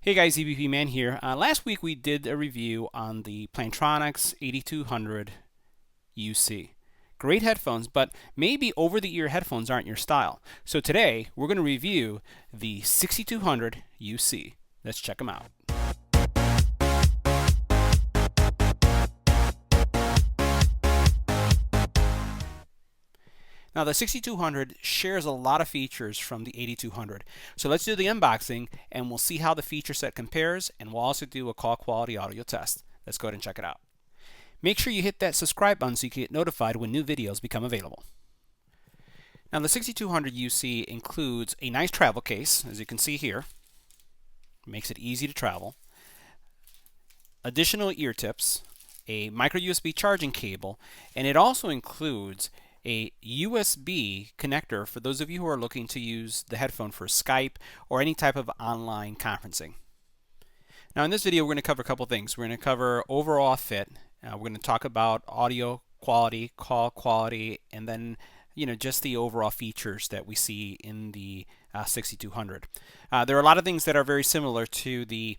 Hey guys, EBPMAN here. Last week we did a review on the Plantronics 8200 UC. Great headphones, but maybe over-the-ear headphones aren't your style. So today we're going to review the 6200 UC. Let's check them out. Now the 6200 shares a lot of features from the 8200. So let's do the unboxing and we'll see how the feature set compares, and we'll also do a call quality audio test. Let's go ahead and check it out. Make sure you hit that subscribe button so you can get notified when new videos become available. Now the 6200 UC includes a nice travel case, as you can see here. Makes it easy to travel. Additional ear tips, a micro USB charging cable, and it also includes a USB connector for those of you who are looking to use the headphone for Skype or any type of online conferencing. Now in this video we're going to cover a couple things. We're going to cover overall fit, we're going to talk about audio quality, call quality, and then just the overall features that we see in the 6200. There are a lot of things that are very similar to the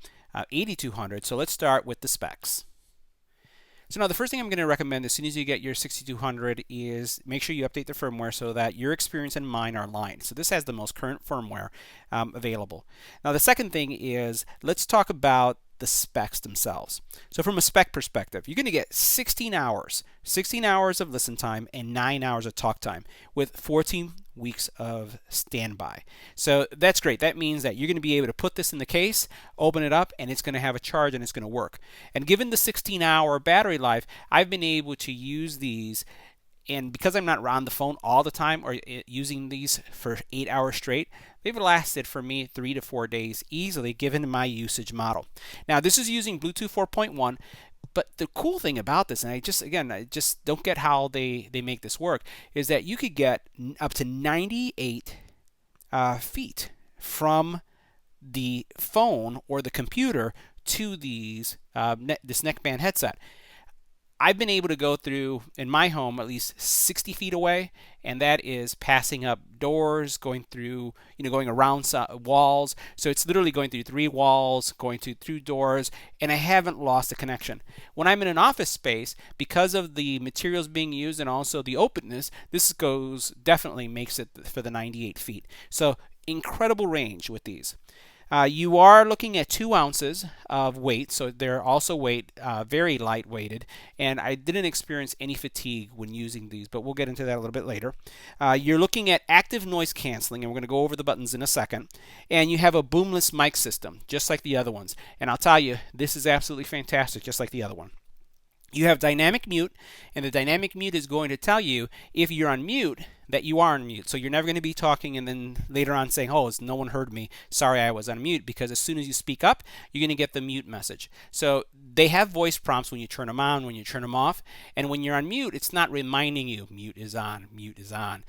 8200, so let's start with the specs. So now the first thing I'm going to recommend as soon as you get your 6200 is make sure you update the firmware so that your experience and mine are aligned. So this has the most current firmware available. Now the second thing is let's talk about the specs themselves. So from a spec perspective, you're going to get 16 hours of listen time and 9 hours of talk time with 14 weeks of standby. So that's great. That means that you're going to be able to put this in the case, open it up, and it's going to have a charge and it's going to work. And given the 16-hour battery life, I've been able to use these, and because I'm not on the phone all the time or using these for 8 hours straight, they've lasted for me 3 to 4 days easily given my usage model. Now this is using Bluetooth 4.1, but the cool thing about this, and I just don't get how they make this work, is that you could get up to 98 feet from the phone or the computer to these this neckband headset. I've been able to go through, in my home, at least 60 feet away, and that is passing up doors, going through, going around walls. So it's literally going through 3 walls, going through doors, and I haven't lost a connection. When I'm in an office space, because of the materials being used and also the openness, this definitely makes it for the 98 feet. So incredible range with these. You are looking at 2 ounces of weight, so they're also very light weighted, and I didn't experience any fatigue when using these, but we'll get into that a little bit later. You're looking at active noise canceling, and we're going to go over the buttons in a second, and you have a boomless mic system, just like the other ones, and I'll tell you, this is absolutely fantastic, just like the other one. You have dynamic mute, and the dynamic mute is going to tell you if you're on mute that you are on mute. So you're never going to be talking and then later on saying, oh, no one heard me. Sorry, I was on mute, because as soon as you speak up, you're going to get the mute message. So they have voice prompts when you turn them on, when you turn them off, and when you're on mute, it's not reminding you mute is on, mute is on.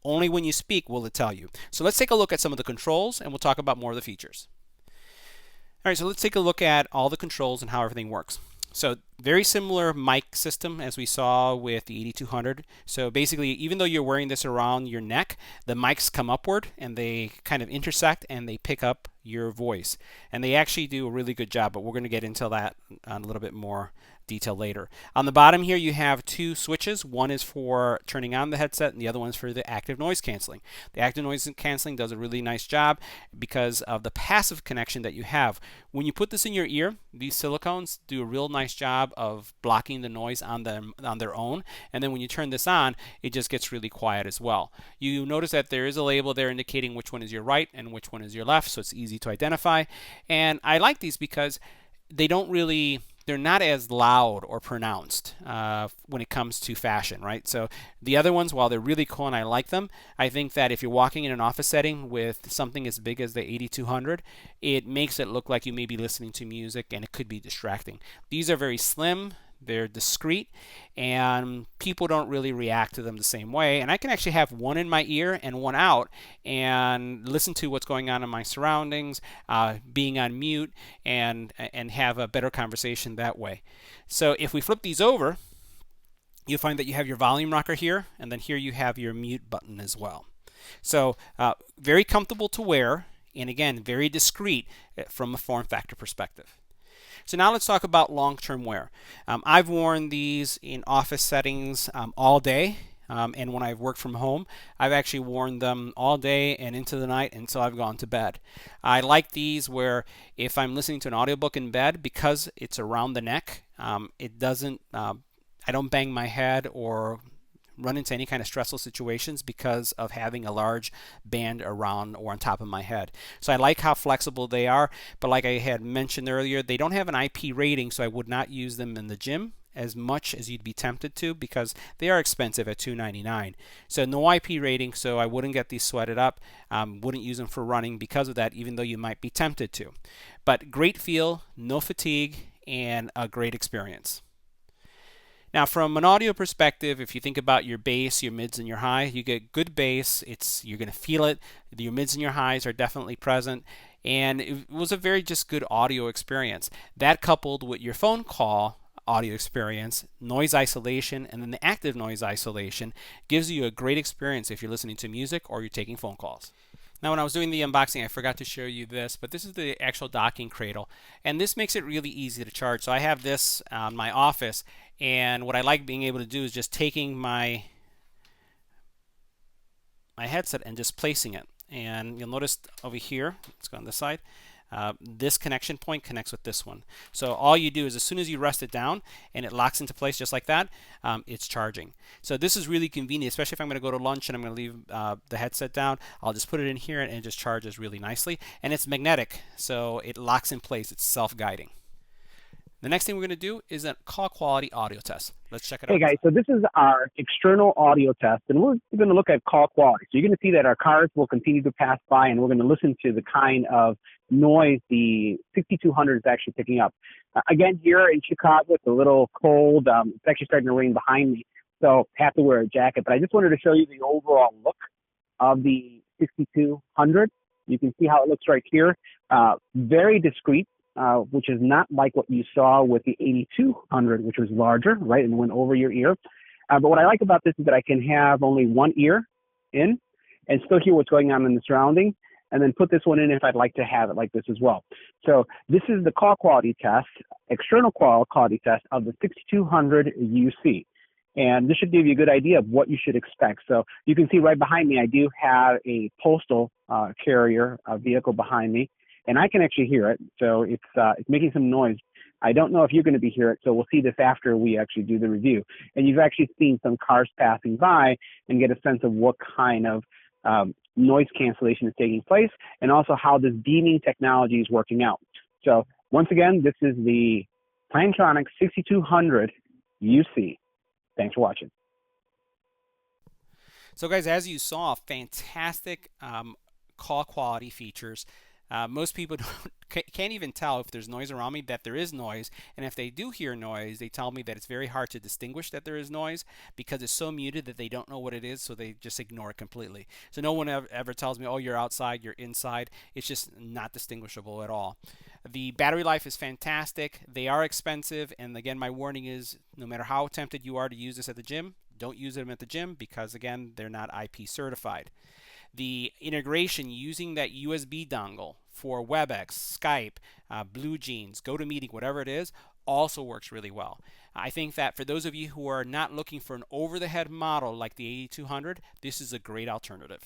Only when you speak will it tell you. So let's take a look at some of the controls, and we'll talk about more of the features. All right, so let's take a look at all the controls and how everything works. So very similar mic system as we saw with the 8200. So basically, even though you're wearing this around your neck, the mics come upward and they kind of intersect and they pick up your voice. And they actually do a really good job, but we're going to get into that a little bit more detail later. On the bottom here you have 2 switches. One is for turning on the headset and the other one is for the active noise canceling. The active noise canceling does a really nice job because of the passive connection that you have. When you put this in your ear, these silicones do a real nice job of blocking the noise on their own, and then when you turn this on, it just gets really quiet as well. You notice that there is a label there indicating which one is your right and which one is your left, so it's easy to identify. And I like these because they're not as loud or pronounced when it comes to fashion, right? So the other ones, while they're really cool and I like them, I think that if you're walking in an office setting with something as big as the 8200, it makes it look like you may be listening to music and it could be distracting. These are very slim. They're discreet, and people don't really react to them the same way. And I can actually have one in my ear and one out and listen to what's going on in my surroundings, being on mute, and have a better conversation that way. So if we flip these over, you'll find that you have your volume rocker here, and then here you have your mute button as well. So very comfortable to wear. and again, very discreet from a form factor perspective. So now let's talk about long-term wear. I've worn these in office settings all day. And when I've worked from home, I've actually worn them all day and into the night until I've gone to bed. I like these where if I'm listening to an audiobook in bed, because it's around the neck, it doesn't, I don't bang my head or run into any kind of stressful situations because of having a large band around or on top of my head. So I like how flexible they are, but like I had mentioned earlier, they don't have an IP rating, so I would not use them in the gym as much as you'd be tempted to because they are expensive at $299. So no IP rating, so I wouldn't get these sweated up, wouldn't use them for running because of that, even though you might be tempted to. But great feel, no fatigue, and a great experience. Now, from an audio perspective, if you think about your bass, your mids, and your high, you get good bass. You're going to feel it. Your mids and your highs are definitely present, and it was a very just good audio experience. That coupled with your phone call audio experience, noise isolation, and then the active noise isolation gives you a great experience if you're listening to music or you're taking phone calls. Now, when I was doing the unboxing, I forgot to show you this, but this is the actual docking cradle, and this makes it really easy to charge. So I have this on my office, and what I like being able to do is just taking my headset and just placing it. And you'll notice over here, let's go on this side, this connection point connects with this one. So all you do is as soon as you rest it down and it locks into place just like that, it's charging. So this is really convenient, especially if I'm going to go to lunch and I'm going to leave the headset down. I'll just put it in here and it just charges really nicely. And it's magnetic, so it locks in place. It's self-guiding. The next thing we're going to do is a call quality audio test. Let's check it out. Hey guys, so this is our external audio test, and we're going to look at call quality. So you're going to see that our cars will continue to pass by, and we're going to listen to the kind of noise the 6200 is actually picking up. Again, here in Chicago, it's a little cold. It's actually starting to rain behind me, so have to wear a jacket. But I just wanted to show you the overall look of the 6200. You can see how it looks right here. Very discreet. Which is not like what you saw with the 8200, which was larger, right, and went over your ear. But what I like about this is that I can have only one ear in and still hear what's going on in the surrounding, and then put this one in if I'd like to have it like this as well. So this is the call quality test, external call quality test of the 6200 UC. And this should give you a good idea of what you should expect. So you can see right behind me, I do have a postal carrier vehicle behind me. And I can actually hear it, so it's making some noise. I don't know if you're going to be hear it, so we'll see this after we actually do the review. And you've actually seen some cars passing by and get a sense of what kind of noise cancellation is taking place, and also how this beaming technology is working out. So once again, this is the Plantronics 6200 UC. Thanks for watching. So guys, as you saw, fantastic call quality features. Most people can't even tell if there's noise around me that there is noise, and if they do hear noise, they tell me that it's very hard to distinguish that there is noise because it's so muted that they don't know what it is, so they just ignore it completely. So no one ever tells me, oh, you're outside, you're inside. It's just not distinguishable at all. The battery life is fantastic. They are expensive, and again, my warning is no matter how tempted you are to use this at the gym, don't use them at the gym because, again, they're not IP certified. The integration using that USB dongle for WebEx, Skype, BlueJeans, GoToMeeting, whatever it is, also works really well. I think that for those of you who are not looking for an over-the-head model like the 8200, this is a great alternative.